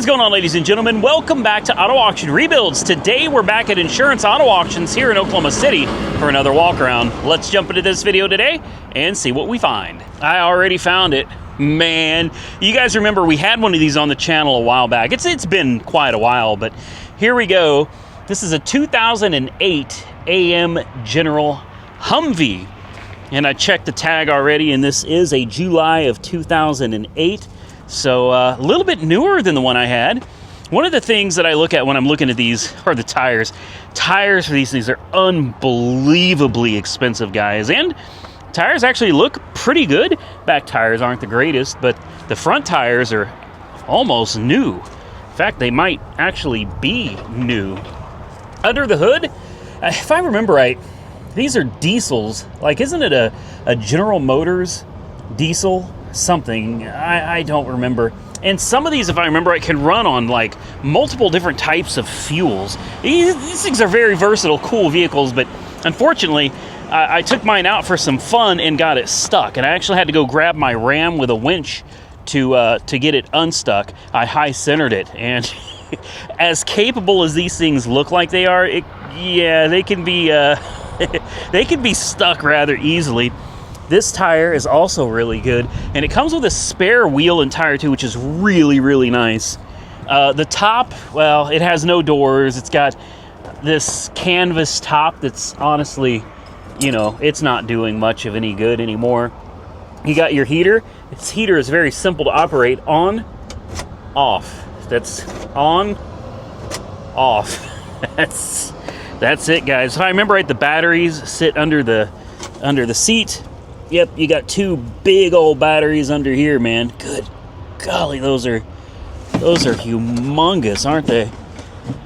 What is going on, ladies and gentlemen? Welcome back to Auto Auction Rebuilds. Today we're back at Insurance Auto Auctions here in Oklahoma City for another walk around. Let's jump into this video today and see what we find. I already found it. Man, you guys remember we had one of these on the channel a while back. It's been quite a while, but here we go. This is a 2008 AM General Humvee. And I checked the tag already, and this is a July of 2008. So a little bit newer than the one I had. One of the things that I look at when I'm looking at these are the tires. Tires for these things are unbelievably expensive, guys. And tires actually look pretty good. Back tires aren't the greatest, but the front tires are almost new. In fact, they might actually be new. Under the hood, if I remember right, these are diesels. Like, isn't it a General Motors diesel? Something, I don't remember. And some of these, if I remember right, can run on like multiple different types of fuels. These things are very versatile, cool vehicles, but unfortunately, I took mine out for some fun and got it stuck. And I actually had to go grab my Ram with a winch to get it unstuck. I high-centered it, and as capable as these things look like they are, yeah, they can be they can be stuck rather easily. This tire is also really good, and it comes with a spare wheel and tire too, which is really, really nice. The top, well, it has no doors. It's got this canvas top that's honestly, you know, it's not doing much of any good anymore. You got your heater. This heater is very simple to operate. On, off. That's on, off. That's it, guys. If I remember right, the batteries sit under the seat. Yep, you got two big old batteries under here, man. Good golly, those are humongous, aren't they?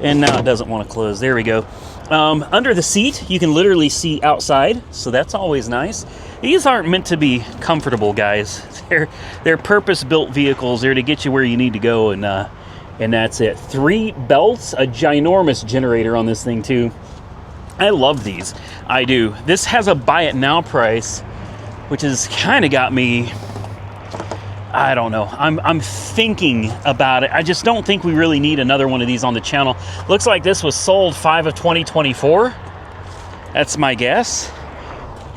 And now it doesn't want to close. There we go. Under the seat, you can literally see outside, so that's always nice. These aren't meant to be comfortable, guys. They're purpose-built vehicles. They're to get you where you need to go, and that's it. 3 belts, a ginormous generator on this thing too. I love these. I do. This has a buy it now price, which has kind of got me, I don't know. I'm thinking about it. I just don't think we really need another one of these on the channel. Looks like this was sold 5 of 2024. That's my guess.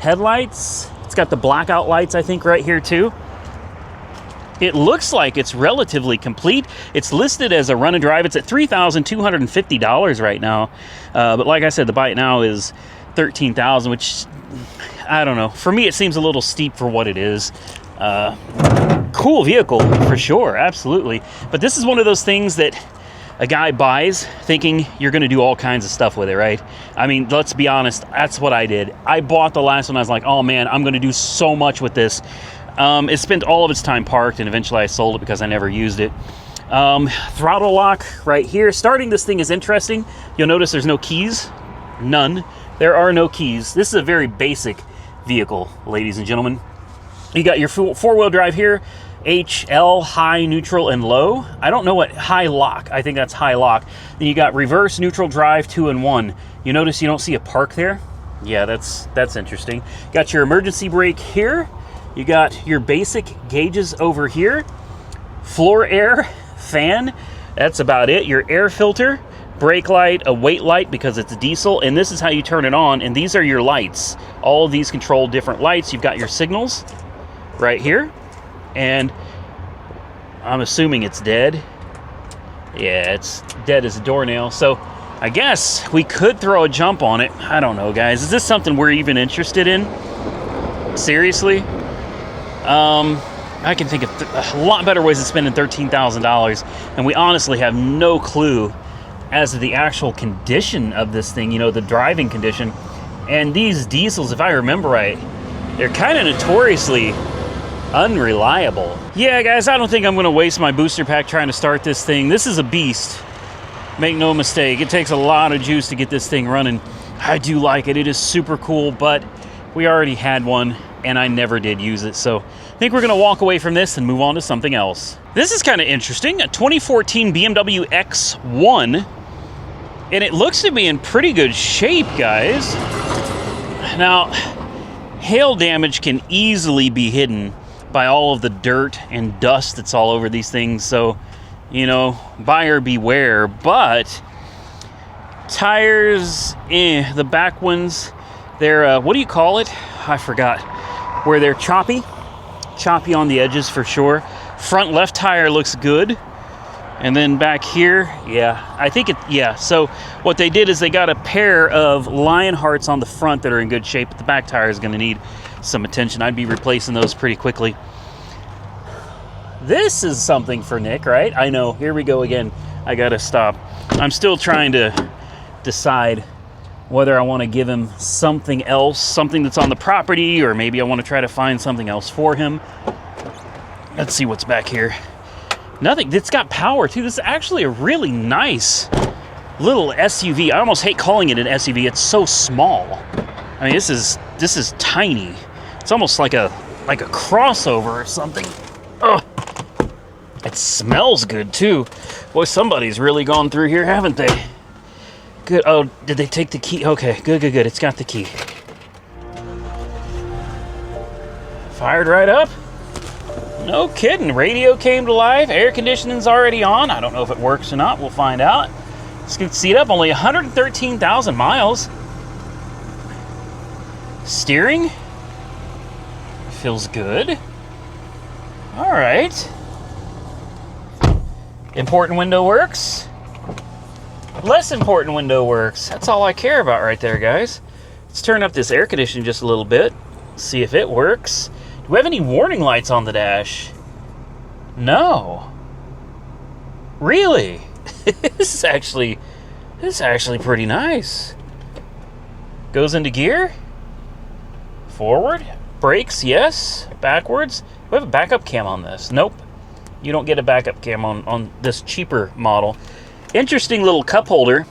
Headlights. It's got the blackout lights, I think, right here too. It looks like it's relatively complete. It's listed as a run and drive. It's at $3,250 right now. But like I said, the buy it now is $13,000, which, I don't know. For me, it seems a little steep for what it is. Cool vehicle, for sure, absolutely. But this is one of those things that a guy buys thinking you're going to do all kinds of stuff with it, right? I mean, let's be honest, that's what I did. I bought the last one. I was like, oh man, I'm going to do so much with this. It spent all of its time parked, and eventually I sold it because I never used it. Throttle lock right here. Starting this thing is interesting. You'll notice there's no keys. None. There are no keys. This is a very basic vehicle, ladies and gentlemen. You got your four-wheel drive here. HL, high, neutral, and low. I don't know what high lock. I think that's high lock. Then you got reverse, neutral, drive, 2 and 1. You notice you don't see a park there? Yeah, that's interesting. Got your emergency brake here. You got your basic gauges over here. Floor air, fan. That's about it. Your air filter. Brake light, a wait light because it's a diesel, and this is how you turn it on, and these are your lights. All of these control different lights. You've got your signals right here, and I'm assuming it's dead. Yeah, it's dead as a doornail, so I guess we could throw a jump on it. I don't know, guys. Is this something we're even interested in? Seriously? I can think of a lot better ways of spending $13,000, and we honestly have no clue as to the actual condition of this thing, you know, the driving condition. And these diesels, if I remember right, they're kind of notoriously unreliable. Yeah, guys, I don't think I'm going to waste my booster pack trying to start this thing. This is a beast. Make no mistake. It takes a lot of juice to get this thing running. I do like it. It is super cool, but we already had one, and I never did use it. So I think we're going to walk away from this and move on to something else. This is kind of interesting. A 2014 BMW X1. And it looks to be in pretty good shape, guys. Now, hail damage can easily be hidden by all of the dirt and dust that's all over these things. So you know, buyer beware. But tires, the back ones, they're, what do you call it? I forgot. Where they're choppy on the edges for sure. Front left tire looks good. And then back here, yeah, I think so what they did is they got a pair of lion hearts on the front that are in good shape, but the back tire is going to need some attention. I'd be replacing those pretty quickly. This is something for Nick, right? I know, here we go again. I got to stop. I'm still trying to decide whether I want to give him something else, something that's on the property, or maybe I want to try to find something else for him. Let's see what's back here. Nothing. It's got power too. This is actually a really nice little SUV. I almost hate calling it an SUV. It's so small. I mean, this is tiny. It's almost like a crossover or something. Ugh. It smells good too. Boy, somebody's really gone through here, haven't they? Good. Oh, did they take the key? Okay, good. It's got the key. Fired right up. No kidding. Radio came to life. Air conditioning's already on. I don't know if it works or not. We'll find out. Scoot seat up. Only 113,000 miles. Steering feels good. All right. Important window works. Less important window works. That's all I care about right there, guys. Let's turn up this air conditioning just a little bit. See if it works. Do we have any warning lights on the dash? No. Really? This is actually pretty nice. Goes into gear. Forward. Brakes, yes. Backwards. We have a backup cam on this. Nope. You don't get a backup cam on this cheaper model. Interesting little cup holder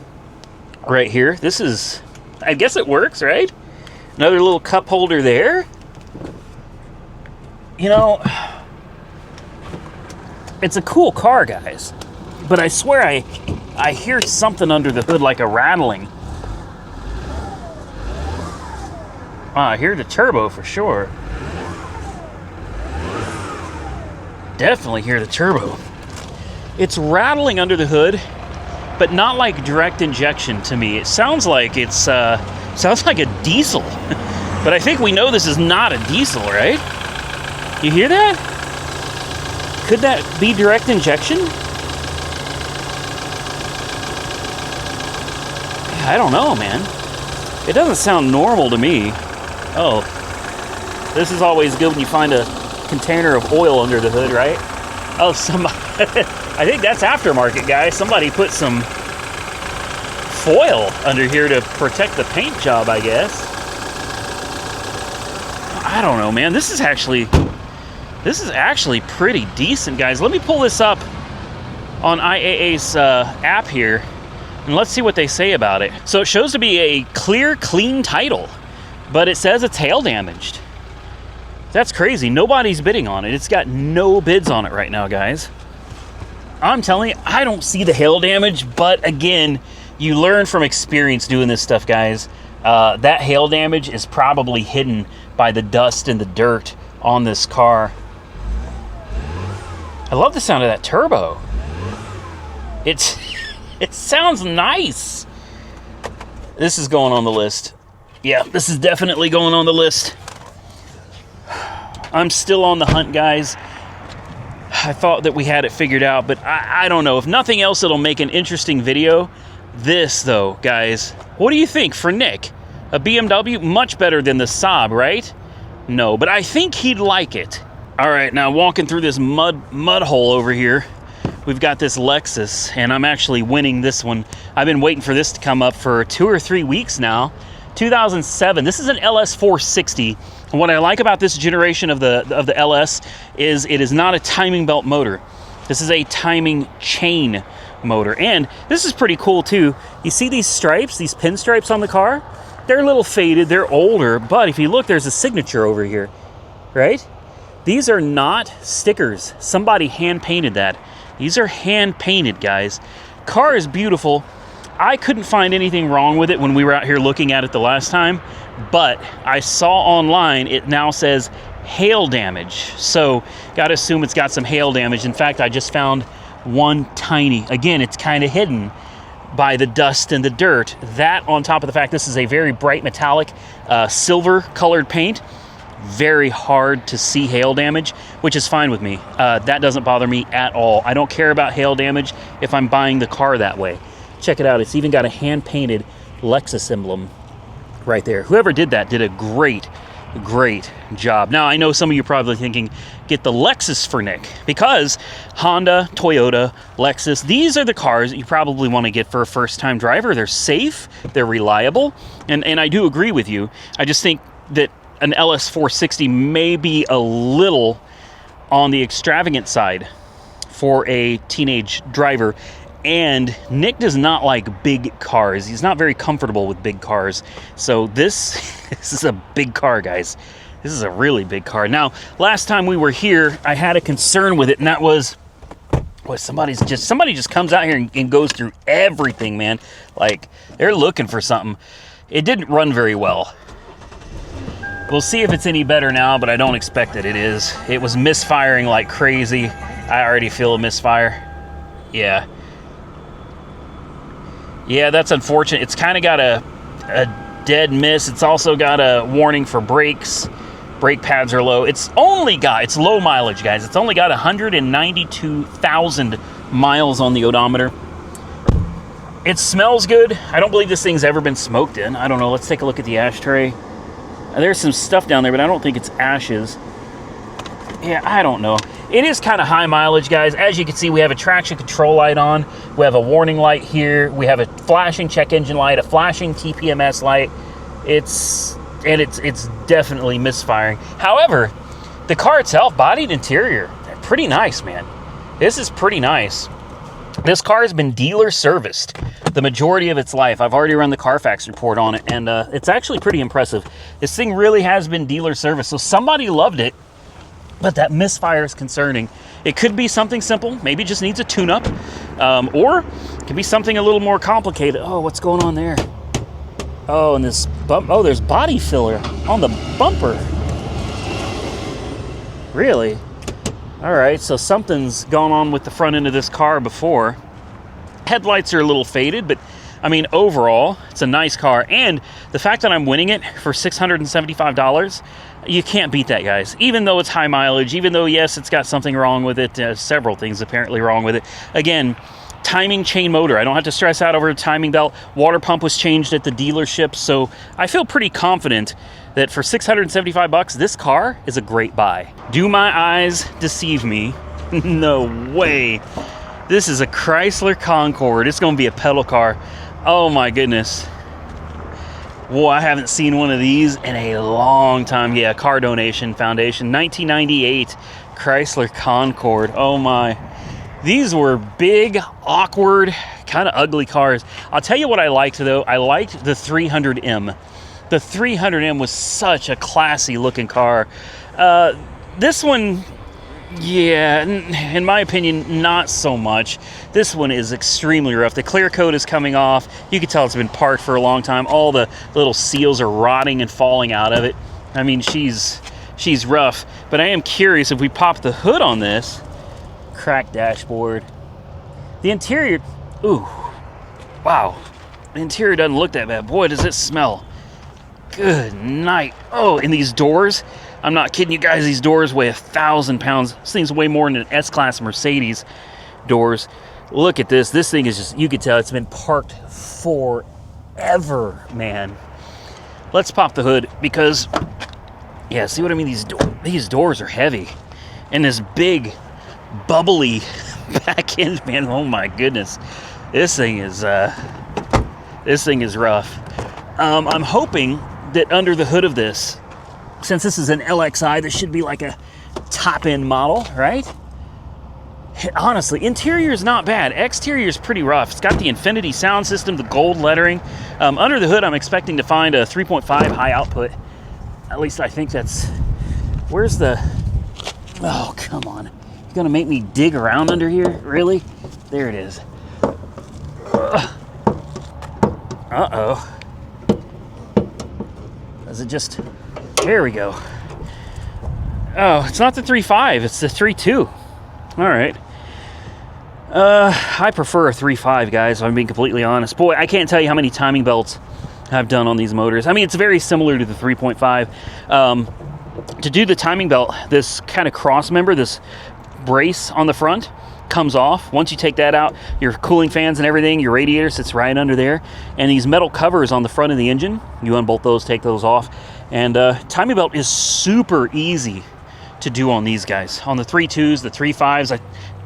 right here. This is, I guess it works, right? Another little cup holder there. You know, it's a cool car, guys. But I swear I hear something under the hood like a rattling. I hear the turbo for sure. Definitely hear the turbo. It's rattling under the hood, but not like direct injection to me. It sounds like a diesel. But I think we know this is not a diesel, right? You hear that? Could that be direct injection? I don't know, man. It doesn't sound normal to me. Oh, this is always good when you find a container of oil under the hood, right? Oh, somebody, I think that's aftermarket, guys. Somebody put some foil under here to protect the paint job, I guess. I don't know, man. This is actually pretty decent, guys. Let me pull this up on IAA's app here, and let's see what they say about it. So it shows to be a clear, clean title, but it says it's hail damaged. That's crazy. Nobody's bidding on it. It's got no bids on it right now, guys. I'm telling you, I don't see the hail damage, but again, you learn from experience doing this stuff, guys. That hail damage is probably hidden by the dust and the dirt on this car. I love the sound of that turbo. It sounds nice. This is going on the list. Yeah, this is definitely going on the list. I'm still on the hunt, guys. I thought that we had it figured out, but I don't know. If nothing else, it'll make an interesting video. This, though, guys, what do you think for Nick? A BMW? Much better than the Saab, right? No, but I think he'd like it. All right, now walking through this mud hole over here, we've got this Lexus, and I'm actually winning this one. I've been waiting for this to come up for 2 or 3 weeks now. 2007. This is an LS460. And what I like about this generation of the LS is it is not a timing belt motor. This is a timing chain motor. And this is pretty cool too. You see these stripes, these pinstripes on the car? They're a little faded, they're older, but if you look, there's a signature over here, right? These are not stickers. Somebody hand painted that. These are hand painted, guys. Car is beautiful. I couldn't find anything wrong with it when we were out here looking at it the last time, but I saw online it now says hail damage. So gotta assume it's got some hail damage. In fact, I just found one tiny, again, it's kind of hidden by the dust and the dirt. That on top of the fact this is a very bright metallic silver colored paint, very hard to see hail damage, which is fine with me. That doesn't bother me at all. I don't care about hail damage if I'm buying the car that way. Check it out, it's even got a hand-painted Lexus emblem right there. Whoever did that did a great job. Now, I know some of you are probably thinking, get the Lexus for Nick, because Honda, Toyota, Lexus, these are the cars that you probably want to get for a first-time driver. They're safe, they're reliable, and I do agree with you. I just think that an LS460 may be a little on the extravagant side for a teenage driver. And Nick does not like big cars. He's not very comfortable with big cars. So this is a big car, guys. This is a really big car. Now, last time we were here, I had a concern with it, and that was, boy, somebody just comes out here and goes through everything, man. Like, they're looking for something. It didn't run very well. We'll see if it's any better now, but I don't expect that it is. It was misfiring like crazy. I already feel a misfire. Yeah. Yeah, that's unfortunate. It's kind of got a dead miss. It's also got a warning for brakes. Brake pads are low. It's low mileage, guys. It's only got 192,000 miles on the odometer. It smells good. I don't believe this thing's ever been smoked in. I don't know. Let's take a look at the ashtray. There's some stuff down there, but I don't think it's ashes. Yeah, I don't know. It is kind of high mileage, guys. As you can see, we have a traction control light on. We have a warning light here. We have a flashing check engine light, a flashing TPMS light. It's definitely misfiring. However, the car itself, bodied interior, pretty nice, man. This is pretty nice. This car has been dealer serviced the majority of its life. I've already run the Carfax report on it, and it's actually pretty impressive. This thing really has been dealer serviced, so somebody loved it. But that misfire is concerning. It could be something simple, maybe it just needs a tune-up, or it could be something a little more complicated. Oh, what's going on there? Oh, and this bump. Oh, there's body filler on the bumper. Really? All right, so something's gone on with the front end of this car before. Headlights are a little faded, but I mean, overall, it's a nice car. And the fact that I'm winning it for $675, you can't beat that, guys. Even though it's high mileage, even though, yes, it's got something wrong with it, several things apparently wrong with it. Again, timing chain motor. I don't have to stress out over a timing belt. Water pump was changed at the dealership, so I feel pretty confident that for $675, this car is a great buy. Do my eyes deceive me? No way. This is a Chrysler Concorde. It's going to be a pedal car. Oh my goodness. Whoa, I haven't seen one of these in a long time. Yeah, Car Donation Foundation, 1998 Chrysler Concorde. Oh my. These were big, awkward, kind of ugly cars. I'll tell you what I liked, though. I liked the 300M. The 300M was such a classy looking car. This one, yeah, in my opinion, not so much. This one is extremely rough. The clear coat is coming off. You can tell it's been parked for a long time. All the little seals are rotting and falling out of it. I mean, she's rough. But I am curious, if we pop the hood on this, cracked dashboard. The interior, ooh, wow. The interior doesn't look that bad. Boy, does it smell. Good night. Oh, and these doors, I'm not kidding you guys, these doors weigh 1,000 pounds. This thing's way more than an S-Class Mercedes doors. Look at this. This thing is just, you can tell it's been parked forever, man. Let's pop the hood because, yeah, see what I mean? These doors are heavy. And this big, bubbly back end, man. Oh my goodness. This thing is rough. I'm hoping that under the hood of this, since this is an LXI, this should be like a top-end model, right? Honestly, interior is not bad. Exterior is pretty rough. It's got the Infinity sound system, the gold lettering. Under the hood, I'm expecting to find a 3.5 high output. At least I think that's... Where's the... Oh, come on. You're gonna make me dig around under here? Really? There it is. Uh-oh. Is it just... There we go. Oh, it's not the 3.5, it's the 3.2. All right. I prefer a 3.5, guys, if I'm being completely honest. Boy, I can't tell you how many timing belts I've done on these motors. I mean, it's very similar to the 3.5. To do the timing belt, this kind of cross member, this brace on the front, comes off. Once you take that out, your cooling fans and everything, your radiator sits right under there. And these metal covers on the front of the engine, you unbolt those, take those off. And timing belt is super easy to do on these guys. On the 3.2s, the 3.5s,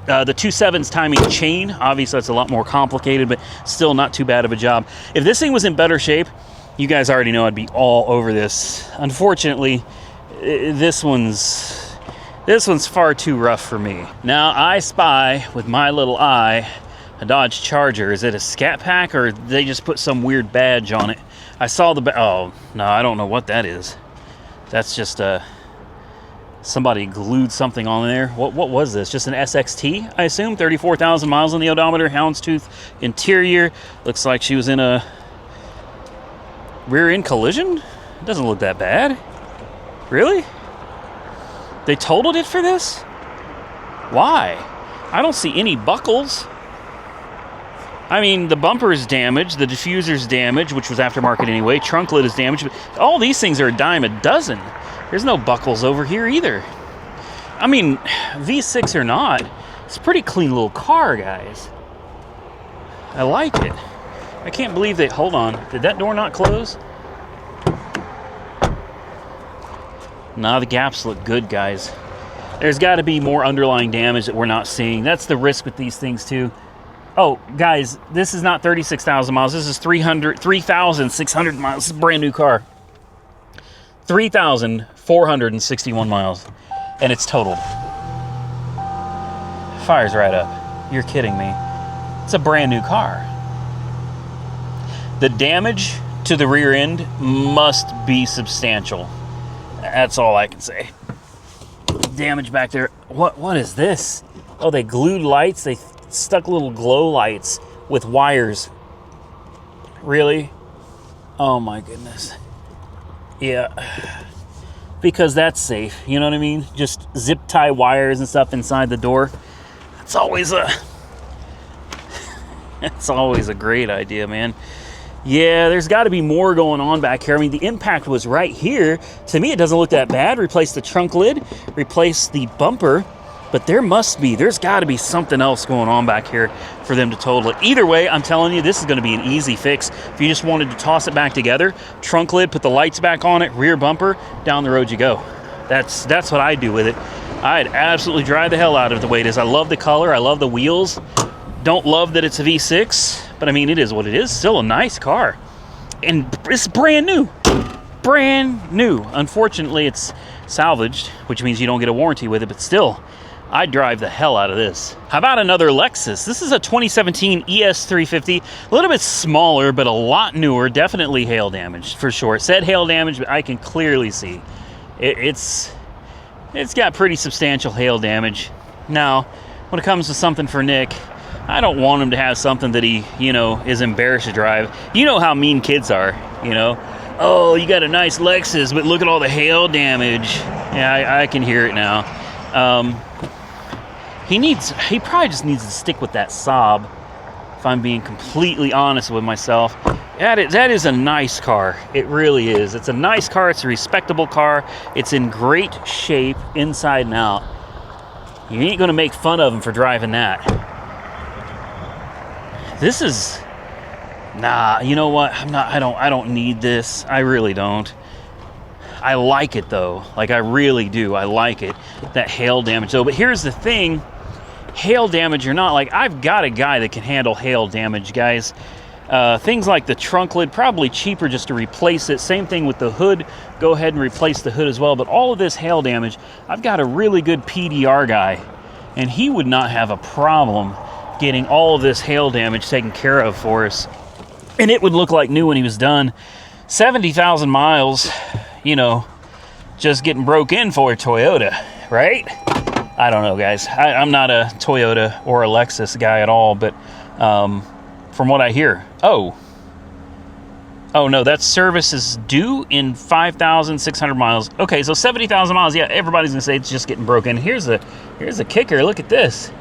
the 2.7's timing chain, obviously that's a lot more complicated, but still not too bad of a job. If this thing was in better shape, you guys already know I'd be all over this. Unfortunately, this one's far too rough for me. Now I spy with my little eye a Dodge Charger. Is it a Scat Pack, or did they just put some weird badge on it? I saw the oh no, I don't know what that is. That's just somebody glued something on there. What was this? Just an SXT, I assume. 34,000 miles on the odometer. Houndstooth interior. Looks like she was in a rear end collision. It doesn't look that bad. Really? They totaled it for this? Why? I don't see any buckles. I mean, the bumper is damaged, the diffuser's damaged, which was aftermarket anyway, trunk lid is damaged, but all these things are a dime a dozen. There's no buckles over here either. I mean, V6 or not, it's a pretty clean little car, guys. I like it. I can't believe they, hold on, did that door not close? Nah, the gaps look good, guys. There's got to be more underlying damage that we're not seeing. That's the risk with these things too. Oh, guys, this is not 36,000 miles. This is 3,600 miles. This is a brand new car. 3,461 miles, and it's totaled. Fires right up. You're kidding me. It's a brand new car. The damage to the rear end must be substantial. That's all I can say. Damage back there. What is this? Oh, they glued lights. They stuck little glow lights with wires. Really? Oh my goodness. Yeah. Because that's safe. You know what I mean? Just zip tie wires and stuff inside the door. It's always a it's always a great idea, man. Yeah, there's got to be more going on back here. I mean, the impact was right here. To me, it doesn't look that bad. Replace the trunk lid, replace the bumper, but there's got to be something else going on back here for them to total it. Either way, I'm telling you, this is going to be an easy fix. If you just wanted to toss it back together, trunk lid, put the lights back on it, rear bumper, down the road you go. That's what I do with it. I'd absolutely drive the hell out of it the way it is. I love the color. I love the wheels. Don't love that it's a V6, but I mean, it is what it is. Still a nice car. And it's brand new. Brand new. Unfortunately, it's salvaged, which means you don't get a warranty with it, but still, I'd drive the hell out of this. How about another Lexus? This is a 2017 ES350. A little bit smaller, but a lot newer. Definitely hail damage, for sure. It said hail damage, but I can clearly see it's got pretty substantial hail damage. Now, when it comes to something for Nick, I don't want him to have something that he, is embarrassed to drive. You know how mean kids are, Oh, you got a nice Lexus, but look at all the hail damage. Yeah, I can hear it now. He probably just needs to stick with that Saab, if I'm being completely honest with myself. That is a nice car. It really is. It's a nice car. It's a respectable car. It's in great shape inside and out. You ain't gonna make fun of him for driving that. This is, nah, you know what? I don't need this. I really don't. I like it though. Like, I really do. I like it. That hail damage though. But here's the thing. Hail damage or not, like, I've got a guy that can handle hail damage, guys. Things like the trunk lid, probably cheaper just to replace it. Same thing with the hood. Go ahead and replace the hood as well. But all of this hail damage, I've got a really good PDR guy, and he would not have a problem getting all of this hail damage taken care of for us. And it would look like new when he was done. 70,000 miles, just getting broke in for a Toyota, right? I don't know, guys. I'm not a Toyota or a Lexus guy at all, but from what I hear, oh no, that service is due in 5,600 miles. Okay, so 70,000 miles. Yeah, everybody's gonna say it's just getting broken. Here's the kicker. Look at this.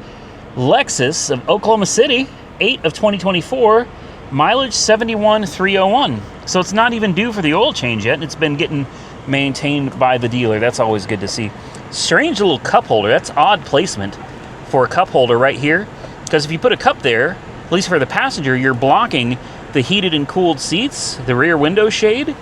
Lexus of Oklahoma City, 8 of 2024, mileage 71,301. So it's not even due for the oil change yet, and it's been getting maintained by the dealer. That's always good to see. Strange little cup holder. That's odd placement for a cup holder right here, because if you put a cup there, at least for the passenger, you're blocking the heated and cooled seats, the rear window shade,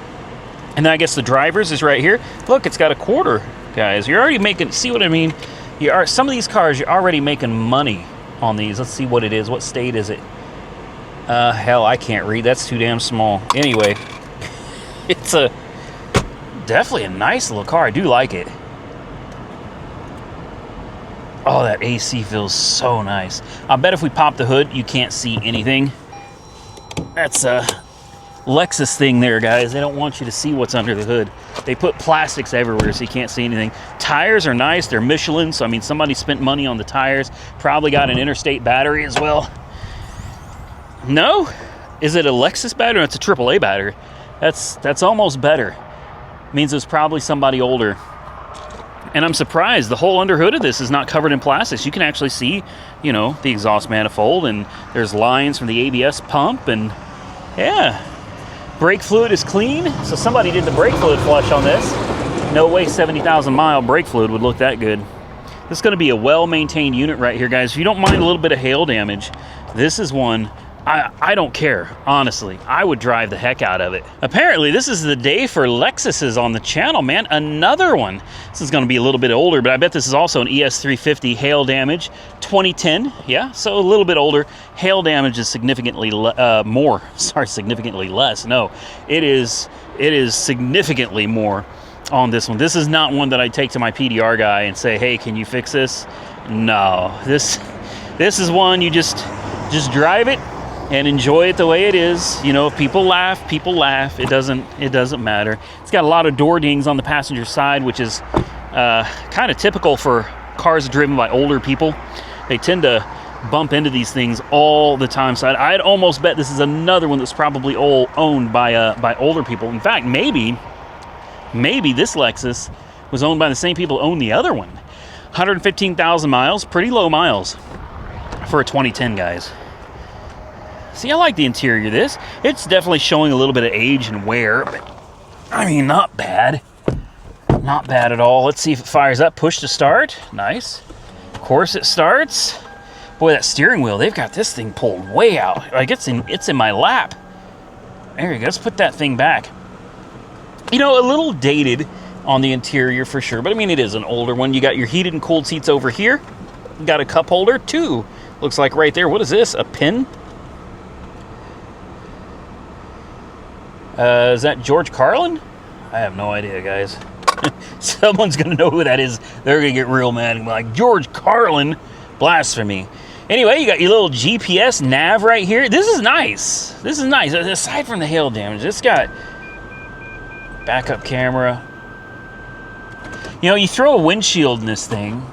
and then I guess the driver's is right here. Look, it's got a quarter, guys. You're already making, see what I mean? You are, some of these cars, you're already making money on these. Let's see what it is. What state is it? Hell, I can't read. That's too damn small. Anyway, it's definitely a nice little car. I do like it. Oh, that AC feels so nice. I bet if we pop the hood, you can't see anything. That's a Lexus thing there, guys. They don't want you to see what's under the hood. They put plastics everywhere so you can't see anything. Tires are nice. They're Michelin, so I mean, somebody spent money on the tires. Probably got an interstate battery as well. No? Is it a Lexus battery? It's a AAA battery. That's almost better. Means it's probably somebody older. And I'm surprised the whole underhood of this is not covered in plastics. You can actually see, you know, the exhaust manifold, and there's lines from the ABS pump, and yeah. Brake fluid is clean, so somebody did the brake fluid flush on this. No way 70,000 mile brake fluid would look that good. This is going to be a well-maintained unit right here, guys. If you don't mind a little bit of hail damage, this is one I don't care, honestly. I would drive the heck out of it. Apparently, this is the day for Lexuses on the channel, man. Another one. This is going to be a little bit older, but I bet this is also an ES350 hail damage. 2010, yeah, so a little bit older. Hail damage is significantly more. Sorry, significantly less. No, it is significantly more on this one. This is not one that I take to my PDR guy and say, hey, can you fix this? No, this is one you just drive it and enjoy it the way it is. You know, if people laugh, people laugh. It doesn't matter. It's got a lot of door dings on the passenger side, which is kind of typical for cars driven by older people. They tend to bump into these things all the time. So I'd almost bet this is another one that's probably owned by older people. In fact, maybe this Lexus was owned by the same people who own the other one. 115,000 miles, pretty low miles for a 2010, guys. See, I like the interior of this. It's definitely showing a little bit of age and wear, but I mean, not bad. Not bad at all. Let's see if it fires up. Push to start. Nice. Of course it starts. Boy, that steering wheel, they've got this thing pulled way out. Like it's in my lap. There you go. Let's put that thing back. You know, a little dated on the interior for sure, but I mean, it is an older one. You got your heated and cooled seats over here. You got a cup holder too. Looks like right there. What is this? A pin? Is that George Carlin? I have no idea, guys. Someone's going to know who that is. They're going to get real mad and be like, George Carlin? Blasphemy. Anyway, you got your little GPS nav right here. This is nice. This is nice. Aside from the hail damage, it's got backup camera. You know, you throw a windshield in this thing,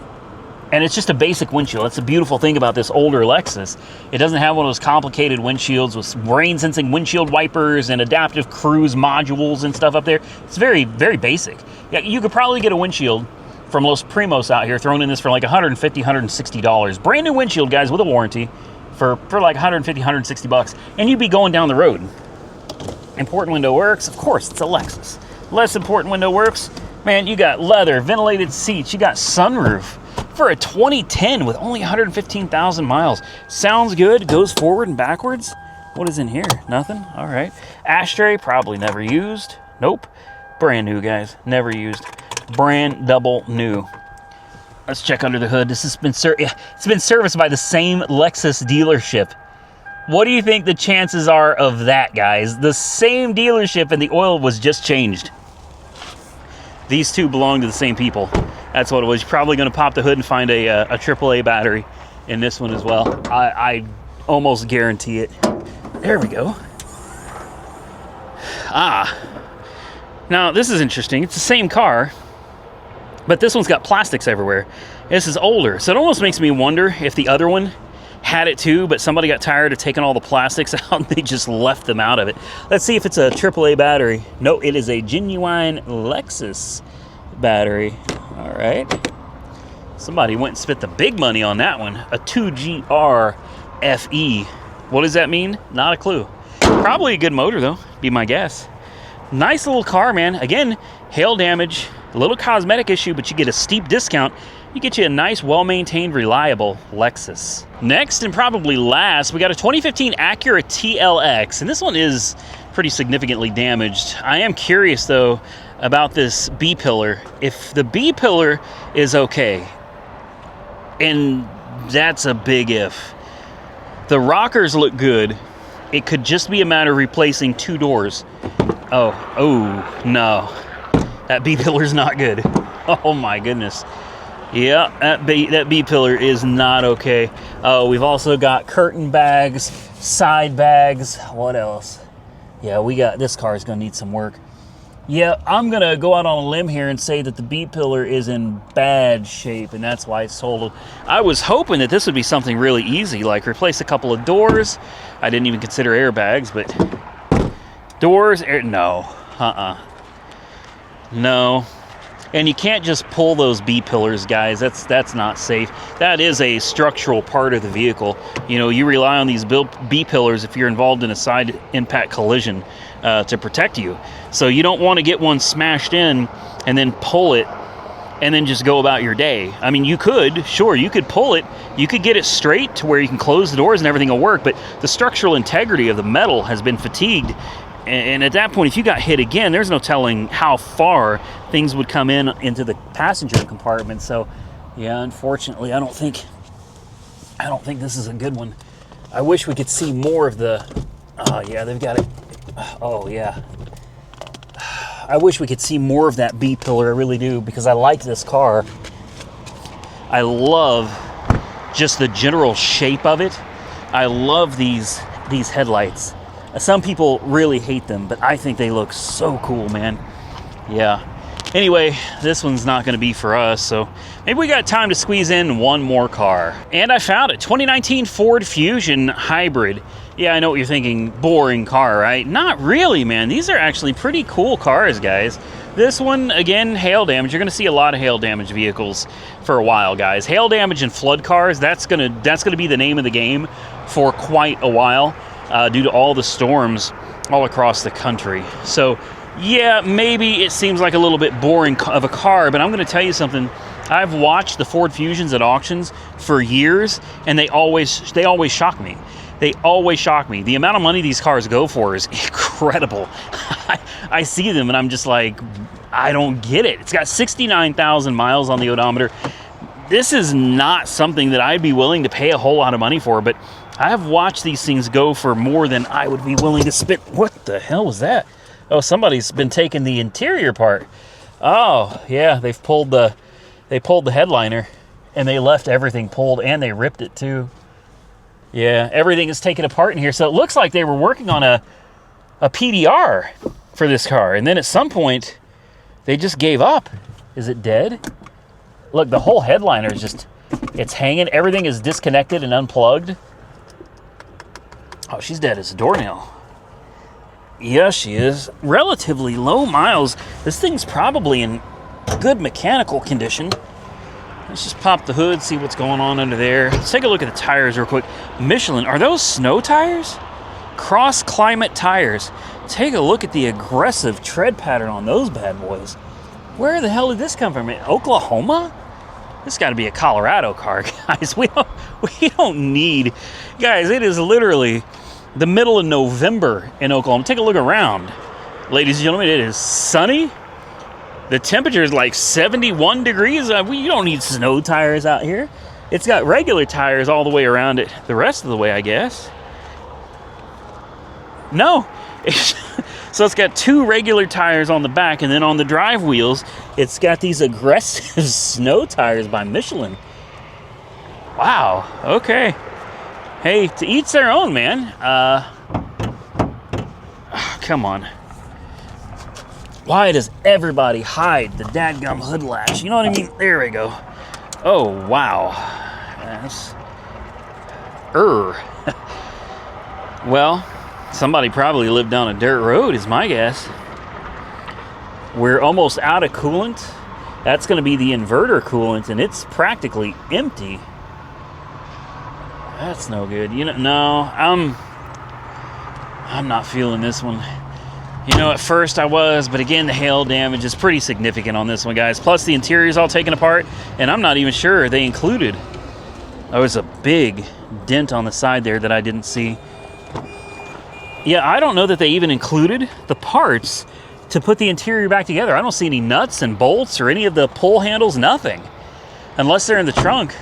and it's just a basic windshield. That's the beautiful thing about this older Lexus. It doesn't have one of those complicated windshields with rain-sensing windshield wipers and adaptive cruise modules and stuff up there. It's very, very basic. Yeah, you could probably get a windshield from Los Primos out here thrown in this for like $150, $160. Brand new windshield, guys, with a warranty for like $150, $160. And you'd be going down the road. Important window works. Of course, it's a Lexus. Less important window works. Man, you got leather, ventilated seats. You got sunroof. For a 2010 with only 115,000 miles. Sounds good, goes forward and backwards. What is in here? Nothing? All right. Ashtray, probably never used. Nope. Brand new, guys. Never used. Brand double new. Let's check under the hood. This has been it's been serviced by the same Lexus dealership. What do you think the chances are of that, guys? The same dealership and the oil was just changed. These two belong to the same people. That's what it was. You're probably going to pop the hood and find a AAA battery in this one as well. I almost guarantee it. There we go. Now this is interesting. It's the same car, but this one's got plastics everywhere. This is older, so it almost makes me wonder if the other one had it too, but somebody got tired of taking all the plastics out and they just left them out of it. Let's see if it's a AAA battery. No, it is a genuine Lexus battery. All right. Somebody went and spent the big money on that one. A 2GR FE. What does that mean? Not a clue. Probably a good motor though, be my guess. Nice little car, man. Again, hail damage, a little cosmetic issue, but you get a steep discount. You get you a nice, well-maintained, reliable Lexus. Next, and probably last, we got a 2015 Acura TLX, and this one is pretty significantly damaged. I am curious, though, about this B-pillar. If the B-pillar is okay, and that's a big if. The rockers look good. It could just be a matter of replacing 2 doors. Oh, no. That B-pillar's not good. Oh, my goodness. Yeah, that B-pillar is not okay. We've also got curtain bags, side bags. What else? Yeah, this car is going to need some work. Yeah, I'm going to go out on a limb here and say that the B-pillar is in bad shape, and that's why it's totaled. I was hoping that this would be something really easy, like replace a couple of doors. I didn't even consider airbags, but doors, no. No. And you can't just pull those B-pillars, guys. That's not safe. That is a structural part of the vehicle. You know, you rely on these B-pillars if you're involved in a side impact collision to protect you. So you don't want to get one smashed in and then pull it and then just go about your day. I mean, you could pull it. You could get it straight to where you can close the doors and everything will work, but the structural integrity of the metal has been fatigued. And at that point, if you got hit again, there's no telling how far things would come into the passenger compartment. So, yeah, unfortunately, I don't think this is a good one. I wish we could see more of the. Oh yeah, they've got it. Oh yeah. I wish we could see more of that B-pillar. I really do, because I like this car. I love just the general shape of it. I love these headlights. Some people really hate them, but I think they look so cool, man. Yeah. Anyway, this one's not going to be for us, so maybe we got time to squeeze in one more car. And I found it. 2019 Ford Fusion Hybrid. Yeah, I know what you're thinking. Boring car, right? Not really, man. These are actually pretty cool cars, guys. This one, again, hail damage. You're going to see a lot of hail damage vehicles for a while, guys. Hail damage and flood cars, that's gonna be the name of the game for quite a while. Due to all the storms all across the country. So, yeah, maybe it seems like a little bit boring of a car, but I'm going to tell you something. I've watched the Ford Fusions at auctions for years, and they always shock me. They always shock me. The amount of money these cars go for is incredible. I see them, and I'm just like, I don't get it. It's got 69,000 miles on the odometer. This is not something that I'd be willing to pay a whole lot of money for, but I have watched these things go for more than I would be willing to spend. What the hell was that? Oh, somebody's been taking the interior part. Oh, yeah, they pulled the headliner, and they left everything pulled, and they ripped it too. Yeah, everything is taken apart in here. So it looks like they were working on a PDR for this car, and then at some point, they just gave up. Is it dead? Look, the whole headliner is just, it's hanging. Everything is disconnected and unplugged. Oh, she's dead as a doornail. Yeah, she is. Relatively low miles. This thing's probably in good mechanical condition. Let's just pop the hood, see what's going on under there. Let's take a look at the tires real quick. Michelin, are those snow tires? Cross climate tires. Take a look at the aggressive tread pattern on those bad boys. Where the hell did this come from? Oklahoma? This got to be a Colorado car, guys. We don't need, guys. It is literally the middle of November in Oklahoma. Take a look around, ladies and gentlemen. It is sunny. The temperature is like 71 degrees. You don't need snow tires out here. It's got regular tires all the way around it. The rest of the way, I guess. No. So it's got 2 regular tires on the back, and then on the drive wheels, it's got these aggressive snow tires by Michelin. Wow, okay. Hey, to each their own, man. Come on. Why does everybody hide the dadgum hood latch? You know what I mean? There we go. Oh, wow. That's... Well... Somebody probably lived down a dirt road, is my guess. We're almost out of coolant. That's going to be the inverter coolant, and it's practically empty. That's no good. You know, no, I'm not feeling this one. You know, at first I was, but again, the hail damage is pretty significant on this one, guys. Plus, the interior is all taken apart, and I'm not even sure they included. There was a big dent on the side there that I didn't see. Yeah, I don't know that they even included the parts to put the interior back together. I don't see any nuts and bolts or any of the pull handles, nothing. Unless they're in the trunk.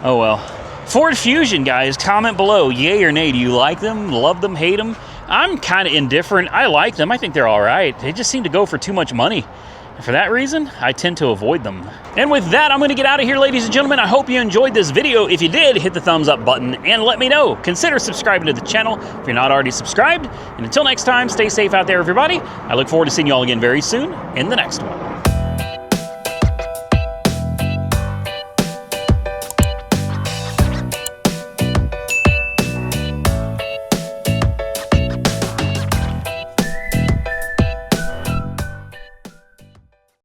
Oh well. Ford Fusion, guys, comment below, yay or nay. Do you like them, love them, hate them? I'm kind of indifferent. I like them. I think they're all right. They just seem to go for too much money. And for that reason, I tend to avoid them. And with that, I'm going to get out of here, ladies and gentlemen. I hope you enjoyed this video. If you did, hit the thumbs up button and let me know. Consider subscribing to the channel if you're not already subscribed. And until next time, stay safe out there, everybody. I look forward to seeing you all again very soon in the next one.